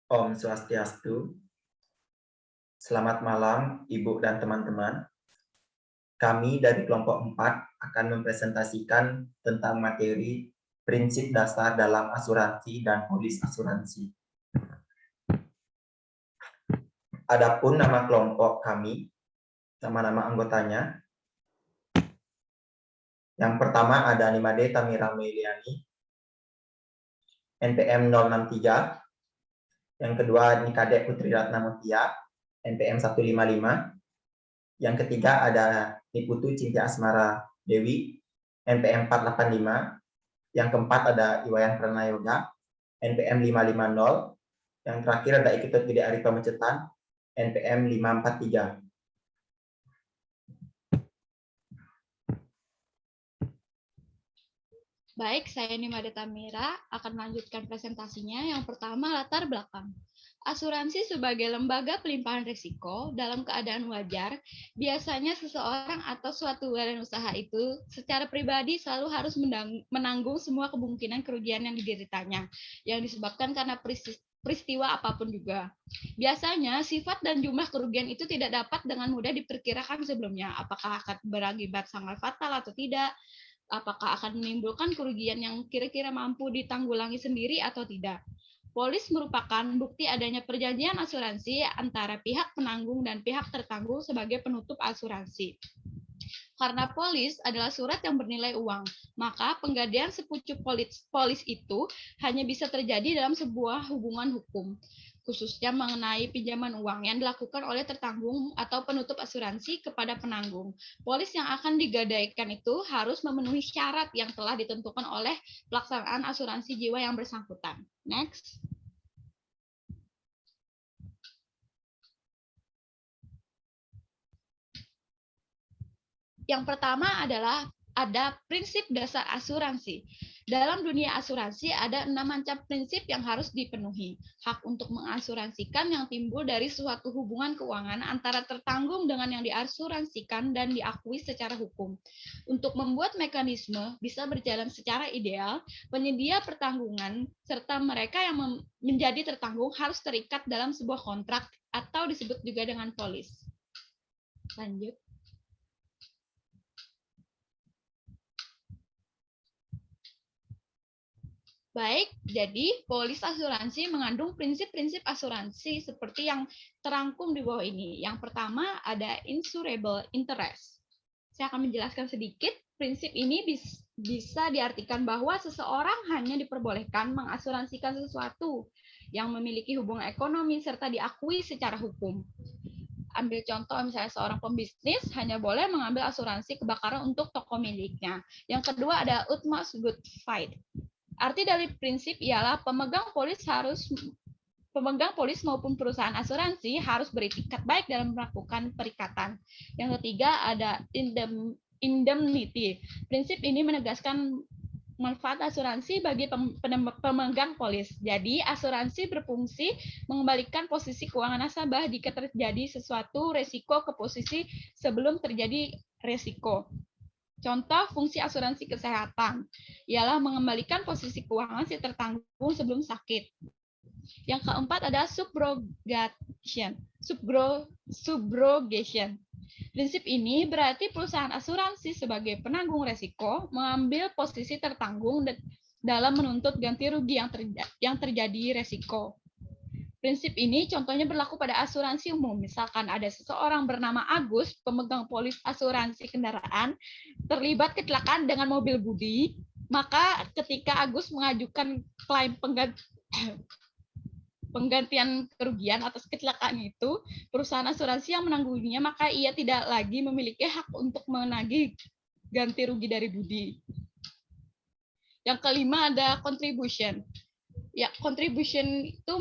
Om Swastiastu. Selamat malam, Ibu dan teman-teman. Kami dari kelompok 4 akan mempresentasikan tentang materi prinsip dasar dalam asuransi dan polis asuransi. Adapun nama kelompok kami, nama-nama anggotanya. Yang pertama ada Nimade Tamira Meiliani, NPM 063. Yang kedua Nikade Putri Ratna Mutia, NPM 155. Yang ketiga ada Niputu Cinta Asmara Dewi, NPM 485. Yang keempat ada Iwayan Pranayoga, NPM 550. Yang terakhir ada Iketut Gede Arifa Mecetan, NPM 543. Baik, saya Nimade Tamira akan melanjutkan presentasinya. Yang pertama, latar belakang. Asuransi sebagai lembaga pelimpahan risiko dalam keadaan wajar, biasanya seseorang atau suatu badan usaha itu secara pribadi selalu harus menanggung semua kemungkinan kerugian yang dideritanya, yang disebabkan karena peristiwa apapun juga. Biasanya, sifat dan jumlah kerugian itu tidak dapat dengan mudah diperkirakan sebelumnya, apakah akan berakibat sangat fatal atau tidak, apakah akan menimbulkan kerugian yang kira-kira mampu ditanggulangi sendiri atau tidak. Polis merupakan bukti adanya perjanjian asuransi antara pihak penanggung dan pihak tertanggung sebagai penutup asuransi. Karena polis adalah surat yang bernilai uang, maka penggadaian sepucuk polis itu hanya bisa terjadi dalam sebuah hubungan hukum, khususnya mengenai pinjaman uang yang dilakukan oleh tertanggung atau penutup asuransi kepada penanggung. Polis yang akan digadaikan itu harus memenuhi syarat yang telah ditentukan oleh pelaksanaan asuransi jiwa yang bersangkutan. Next. Yang pertama adalah ada prinsip dasar asuransi. Dalam dunia asuransi ada 6 macam prinsip yang harus dipenuhi. Hak untuk mengasuransikan yang timbul dari suatu hubungan keuangan antara tertanggung dengan yang diasuransikan dan diakui secara hukum. Untuk membuat mekanisme bisa berjalan secara ideal, penyedia pertanggungan serta mereka yang menjadi tertanggung harus terikat dalam sebuah kontrak atau disebut juga dengan polis. Lanjut. Baik, jadi polis asuransi mengandung prinsip-prinsip asuransi seperti yang terangkum di bawah ini. Yang pertama ada insurable interest. Saya akan menjelaskan sedikit. Prinsip ini bisa diartikan bahwa seseorang hanya diperbolehkan mengasuransikan sesuatu yang memiliki hubungan ekonomi serta diakui secara hukum. Ambil contoh misalnya seorang pembisnis hanya boleh mengambil asuransi kebakaran untuk toko miliknya. Yang kedua ada utmost good faith. Arti dari prinsip ialah pemegang polis maupun perusahaan asuransi harus beritikat baik dalam melakukan perikatan. Yang ketiga ada indemnity. Prinsip ini menegaskan manfaat asuransi bagi pemegang polis. Jadi, asuransi berfungsi mengembalikan posisi keuangan nasabah jika terjadi sesuatu resiko ke posisi sebelum terjadi resiko. Contoh fungsi asuransi kesehatan ialah mengembalikan posisi keuangan si tertanggung sebelum sakit. Yang keempat ada subrogation. Prinsip ini berarti perusahaan asuransi sebagai penanggung resiko mengambil posisi tertanggung dalam menuntut ganti rugi yang terjadi resiko. Prinsip ini contohnya berlaku pada asuransi umum. Misalkan ada seseorang bernama Agus, pemegang polis asuransi kendaraan, terlibat kecelakaan dengan mobil Budi, maka ketika Agus mengajukan klaim penggantian kerugian atas kecelakaan itu, perusahaan asuransi yang menangguhnya, maka ia tidak lagi memiliki hak untuk menagih ganti rugi dari Budi. Yang kelima ada contribution. Ya, contribution itu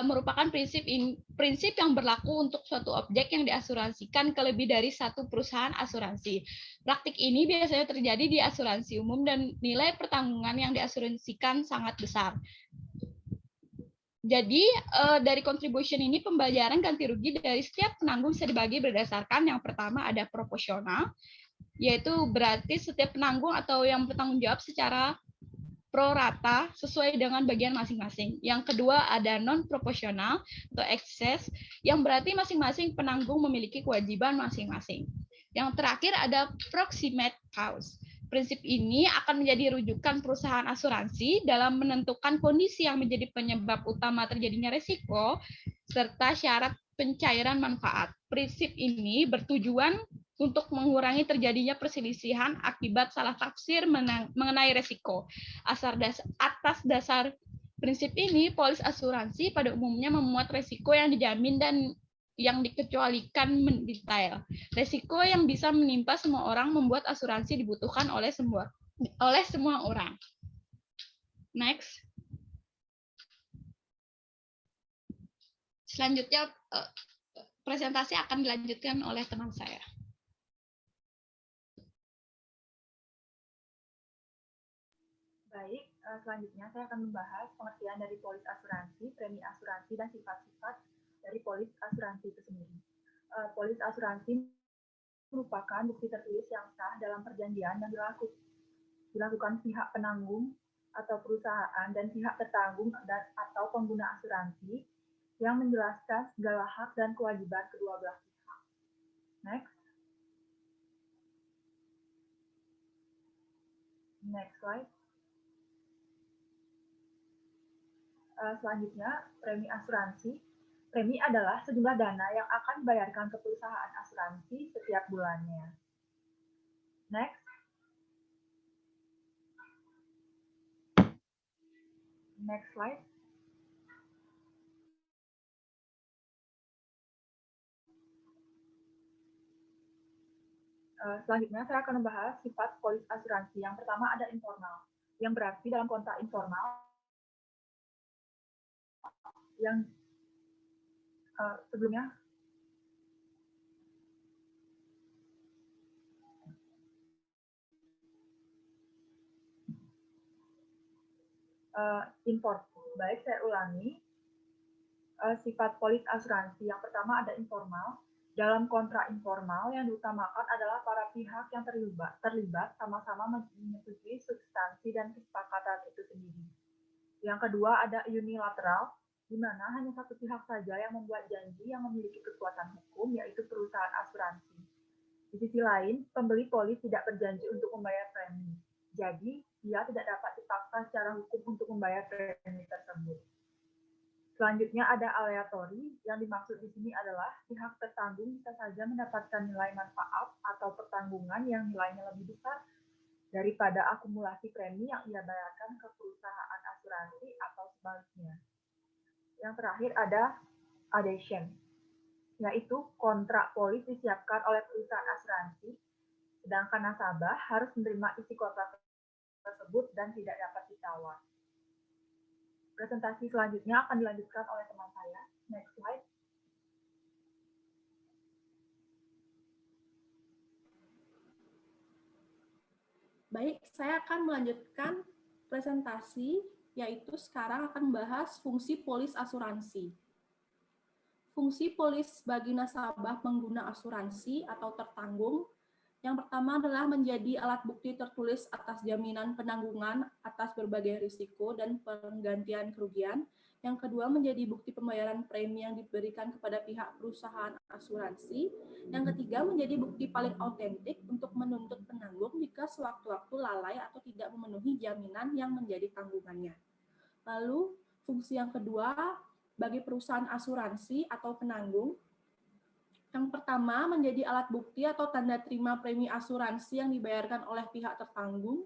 merupakan prinsip yang berlaku untuk suatu objek yang diasuransikan ke lebih dari satu perusahaan asuransi. Praktik ini biasanya terjadi di asuransi umum dan nilai pertanggungan yang diasuransikan sangat besar. Jadi dari contribution ini pembayaran ganti rugi dari setiap penanggung bisa dibagi berdasarkan yang pertama ada proporsional, yaitu berarti setiap penanggung atau yang bertanggung jawab secara pro rata sesuai dengan bagian masing-masing. Yang kedua ada non proporsional atau excess, yang berarti masing-masing penanggung memiliki kewajiban masing-masing. Yang terakhir ada proximate cause. Prinsip ini akan menjadi rujukan perusahaan asuransi dalam menentukan kondisi yang menjadi penyebab utama terjadinya risiko serta syarat pencairan manfaat. Prinsip ini bertujuan untuk mengurangi terjadinya perselisihan akibat salah tafsir mengenai risiko. Atas dasar prinsip ini, polis asuransi pada umumnya memuat risiko yang dijamin dan yang dikecualikan mendetail. Risiko yang bisa menimpa semua orang membuat asuransi dibutuhkan oleh semua orang. Next. Selanjutnya presentasi akan dilanjutkan oleh teman saya. Baik, selanjutnya saya akan membahas pengertian dari polis asuransi, premi asuransi, dan sifat-sifat dari polis asuransi itu sendiri. Polis asuransi merupakan bukti tertulis yang sah dalam perjanjian yang dilakukan pihak penanggung atau perusahaan dan pihak tertanggung atau pengguna asuransi yang menjelaskan segala hak dan kewajiban kedua belah pihak. Next. Next slide. Selanjutnya, premi asuransi. Premi adalah sejumlah dana yang akan dibayarkan ke perusahaan asuransi setiap bulannya. Next. Next slide. Selanjutnya, saya akan membahas sifat polis asuransi. Yang pertama ada informal, yang berarti dalam kontrak informal yang sebelumnya import. Baik, saya ulangi. Sifat polis asuransi yang pertama ada informal. Dalam kontrak informal yang diutamakan adalah para pihak yang terlibat sama-sama menyetujui substansi dan kesepakatan itu sendiri. Yang kedua ada unilateral, di mana hanya satu pihak saja yang membuat janji yang memiliki kekuatan hukum, yaitu perusahaan asuransi. Di sisi lain, pembeli polis tidak berjanji untuk membayar premi. Jadi, dia tidak dapat dipaksa secara hukum untuk membayar premi tersebut. Selanjutnya ada aleatori, yang dimaksud di sini adalah pihak tertanggung bisa saja mendapatkan nilai manfaat atau pertanggungan yang nilainya lebih besar daripada akumulasi premi yang ia bayarkan ke perusahaan asuransi atau sebaliknya. Yang terakhir ada adhesion, yaitu kontrak polis disiapkan oleh perusahaan asuransi, sedangkan nasabah harus menerima isi kontrak tersebut dan tidak dapat ditawar. Presentasi selanjutnya akan dilanjutkan oleh teman saya. Next slide. Baik, saya akan melanjutkan presentasi, yaitu sekarang akan membahas fungsi polis asuransi. Fungsi polis bagi nasabah pengguna asuransi atau tertanggung, yang pertama adalah menjadi alat bukti tertulis atas jaminan penanggungan atas berbagai risiko dan penggantian kerugian. Yang kedua, menjadi bukti pembayaran premi yang diberikan kepada pihak perusahaan asuransi. Yang ketiga, menjadi bukti paling autentik untuk menuntut penanggung jika sewaktu-waktu lalai atau tidak memenuhi jaminan yang menjadi tanggungannya. Lalu, fungsi yang kedua, bagi perusahaan asuransi atau penanggung, yang pertama, menjadi alat bukti atau tanda terima premi asuransi yang dibayarkan oleh pihak tertanggung.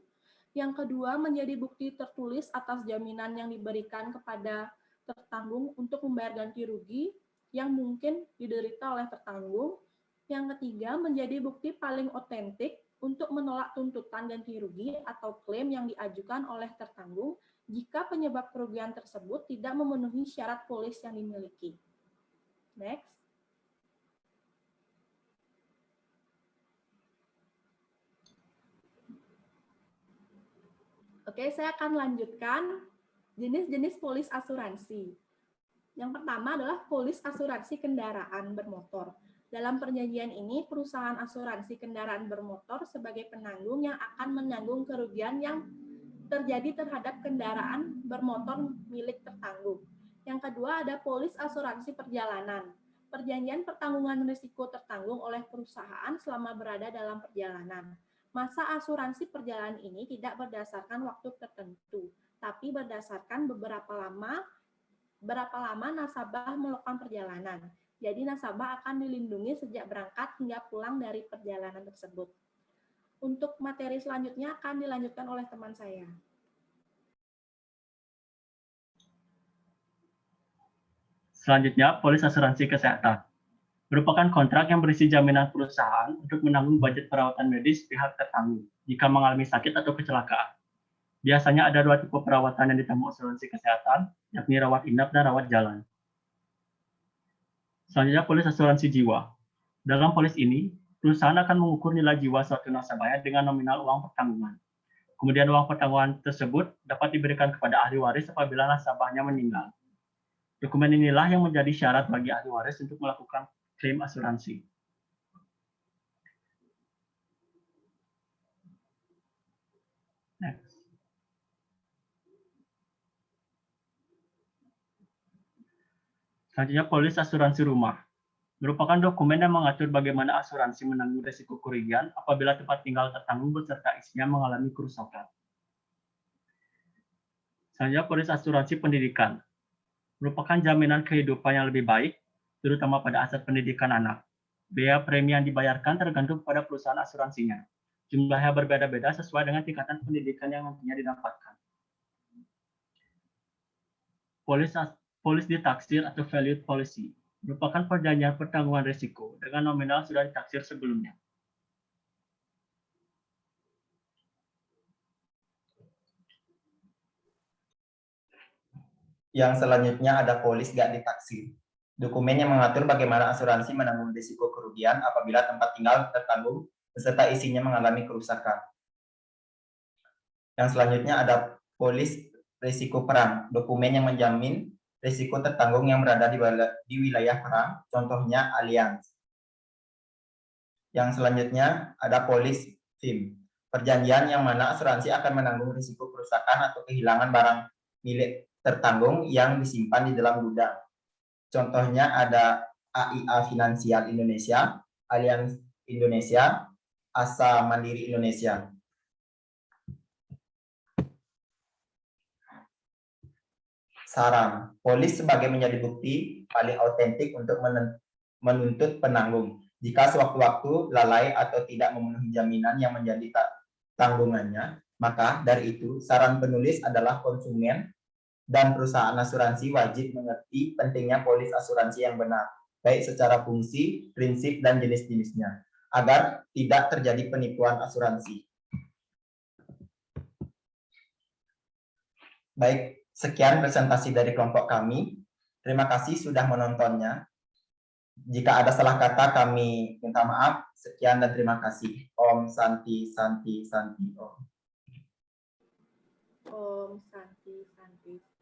Yang kedua, menjadi bukti tertulis atas jaminan yang diberikan kepada tertanggung untuk membayar ganti rugi yang mungkin diderita oleh tertanggung. Yang ketiga, menjadi bukti paling otentik untuk menolak tuntutan ganti rugi atau klaim yang diajukan oleh tertanggung jika penyebab kerugian tersebut tidak memenuhi syarat polis yang dimiliki. Next. Oke, saya akan lanjutkan jenis-jenis polis asuransi. Yang pertama adalah polis asuransi kendaraan bermotor. Dalam perjanjian ini, perusahaan asuransi kendaraan bermotor sebagai penanggung yang akan menanggung kerugian yang terjadi terhadap kendaraan bermotor milik tertanggung. Yang kedua ada polis asuransi perjalanan. Perjanjian pertanggungan risiko tertanggung oleh perusahaan selama berada dalam perjalanan. Masa asuransi perjalanan ini tidak berdasarkan waktu tertentu, tapi berdasarkan berapa lama nasabah melakukan perjalanan. Jadi nasabah akan dilindungi sejak berangkat hingga pulang dari perjalanan tersebut. Untuk materi selanjutnya akan dilanjutkan oleh teman saya. Selanjutnya, polis asuransi kesehatan. Merupakan kontrak yang berisi jaminan perusahaan untuk menanggung budget perawatan medis pihak tertanggung jika mengalami sakit atau kecelakaan. Biasanya ada 2 tipe perawatan yang ditanggung asuransi kesehatan, yakni rawat inap dan rawat jalan. Selanjutnya, polis asuransi jiwa. Dalam polis ini, perusahaan akan mengukur nilai jiwa suatu nasabahnya dengan nominal uang pertanggungan. Kemudian uang pertanggungan tersebut dapat diberikan kepada ahli waris apabila nasabahnya meninggal. Dokumen inilah yang menjadi syarat bagi ahli waris untuk melakukan klaim asuransi. Next. Selanjutnya, polis asuransi rumah. Merupakan dokumen yang mengatur bagaimana asuransi menanggung risiko kerugian apabila tempat tinggal tertanggung beserta isinya mengalami kerusakan. Selanjutnya, polis asuransi pendidikan. Merupakan jaminan kehidupan yang lebih baik, terutama pada aset pendidikan anak. Biaya premi yang dibayarkan tergantung pada perusahaan asuransinya. Jumlahnya berbeda-beda sesuai dengan tingkatan pendidikan yang nantinya didapatkan. Polis ditaksir atau valued policy merupakan perjanjian pertanggungan risiko dengan nominal sudah ditaksir sebelumnya. Yang selanjutnya ada polis gak ditaksir. Dokumen yang mengatur bagaimana asuransi menanggung risiko kerugian apabila tempat tinggal tertanggung beserta isinya mengalami kerusakan. Yang selanjutnya ada polis risiko perang. Dokumen yang menjamin risiko tertanggung yang berada di wilayah perang, contohnya Allianz. Yang selanjutnya ada polis FIM. Perjanjian yang mana asuransi akan menanggung risiko kerusakan atau kehilangan barang milik tertanggung yang disimpan di dalam gudang. Contohnya ada AIA Finansial Indonesia, Allianz Indonesia, Asa Mandiri Indonesia. Saran, polis sebagai menjadi bukti paling autentik untuk menuntut penanggung. Jika sewaktu-waktu lalai atau tidak memenuhi jaminan yang menjadi tanggungannya, maka dari itu saran penulis adalah konsumen dan perusahaan asuransi wajib mengerti pentingnya polis asuransi yang benar, baik secara fungsi, prinsip, dan jenis-jenisnya, agar tidak terjadi penipuan asuransi. Baik, sekian presentasi dari kelompok kami. Terima kasih sudah menontonnya. Jika ada salah kata, kami minta maaf. Sekian dan terima kasih. Om Santi Santi Santi Om. Om Santi Santi.